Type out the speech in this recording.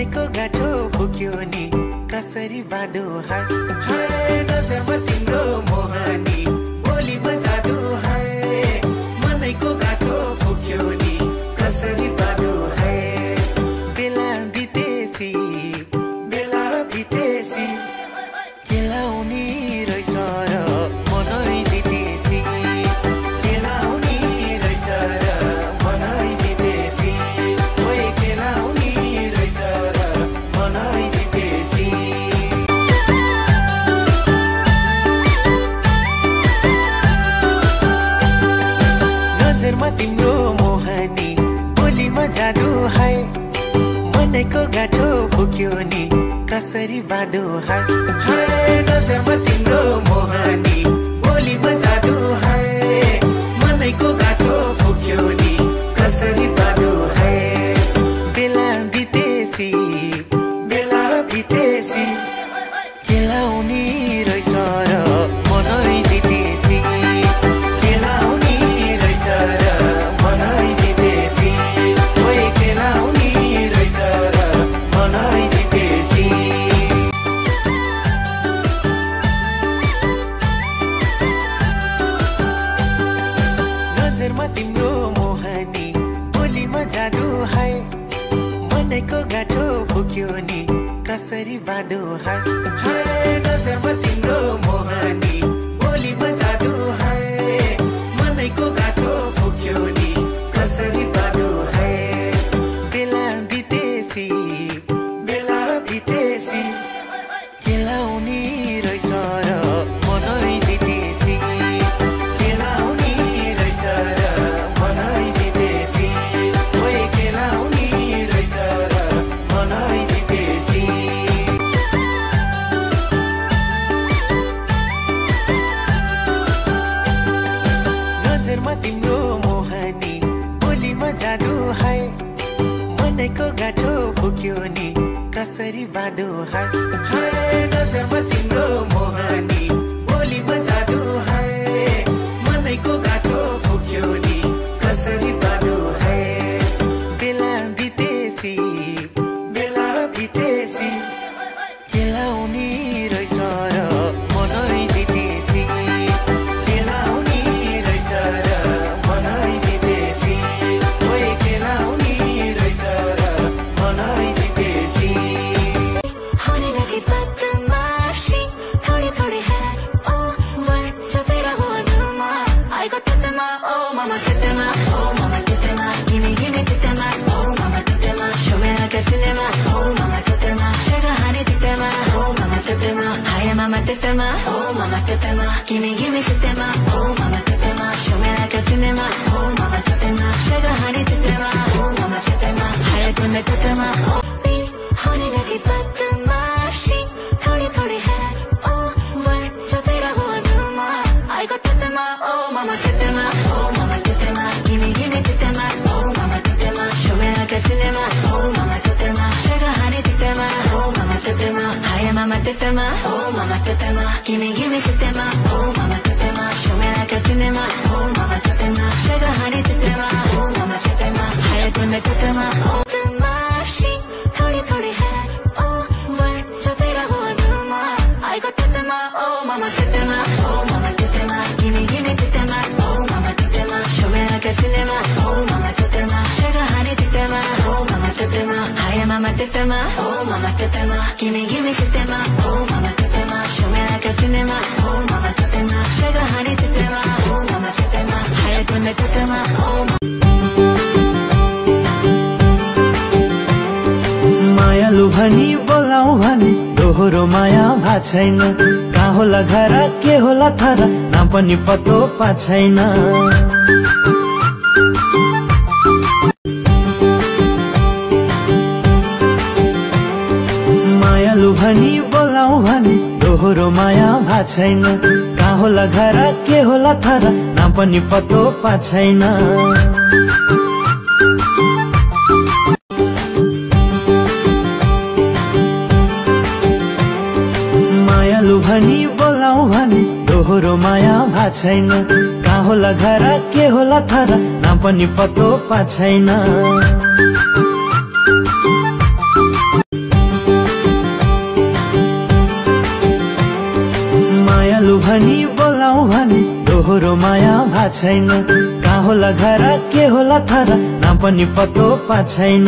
मनको गाठो फुक्यो नि कसरी बादो हाय हाय नजरमा तिम्रो मोहनी बोलीमा जादु हाय मनको गाठो फुक्यो नि कसरी बादो हाय बेला बितेसी केलाउनी रहेछ र मनै जितेसी केलाउनी रहेछ र मनै जितेसी ओए केलाउनी रहेछ र मनै जितेसी नजरमा तिम्रो मोहनी बोलीमा जादु हाय मनको गाठो फुक्यो नि कसरी बादो हाय हाय नजरमा तिम्रो मोहनी बोलीमा जादु हाय मनको गाठो फुक्यो नि कसरी बादो हाय बेला बितेसी केलाउनी रहेछ र मनै जितेसी केलाउनी रहेछ र मनै जितेसी ओए केलाउनी रहेछ र मनै जितेसी नजरमा तिम्रो मोहनी बोलीमा जादु हाय मनको गाठो फुक्यो नि कसरी बादो हाय हाय नजरमा तिम्रो मोहनी बोलीमा जादु हाय मनको गाठो फुक्यो नि कसरी बादो हाय बेला बितेसी केलाउनी रहेछ र मनै जितेसी केलाउनी रहेछ र मनै जितेसी ओए केलाउनी रहेछ र मनै जितेसी नजरमा तिम्रो मोहनी बोलीमा जादु हाय मनको गाठो फुक्यो नि कसरी बादो हाय हाय नजरमा तिम्रो मोहनी बोलीमा जादु हाय मनको गाठो फुक्यो नि कसरी बादो हाय बेला बितेसी केलाउनी रहेछ र मनै जितेसी केलाउनी रहेछ र मनै जितेसी ओए केलाउनी रहेछ र मनै जितेसी होने लगी बदमाशी थोड़ी थोड़ी है ओवर जो तेरा हो धुमा I got tetema oh mama tetema gimme tetema oh mama tetema show me like a cinema oh mama tetema sugar honey tetema oh mama tetema hi mama tetema oh mama tetema gimme tetema oh mama tetema show me like a cinema oh mama tetema sugar honey tetema oh mama tetema hi tetema होने लगी बदमाशी थोड़ी थोड़ी है over जो तेरा हो धुमा I got tetema oh mama tetema gimme tetema oh mama tetema show me like a cinema oh mama tetema sugar honey tetema oh mama tetema hi mama tetema oh mama tetema gimme tetema oh mama tetema show me like a cinema oh mama tetema sugar honey tetema oh mama tetema hi tetema बदमाशी थोड़ी थोड़ी है over जो तेरा हो धुमा I got tetema oh mama tetema gimme tetema oh mama tetema show me like a cinema oh mama tetema sugar honey tetema oh mama tetema hi mama tetema oh mama tetema gimme tetema oh mama tetema show me like a cinema oh mama tetema sugar honey tetema oh mama tetema hi tetema oh मायालु भनी बोलाऊ भनी दोहोरो माया भा छैन कहाँ होला घर के होला थारा नाम पनि पत्तो पा छैन मायालु भनी बोलाऊ भनी दोहोरो माया भा छैन कहाँ होला घर के होला थारा नाम पनि पत्तो पा छैन मायालु भनी बोलाऊ भनी दोहोरो माया भा छैन कहाँ होला घर के होला थारा नाम पनि पत्तो पा छैन भनी बोलाऊ भनी दोहोरो माया भा छैन कहाँ होला घर के होला थाहा नाम पनि पत्तो पा छैन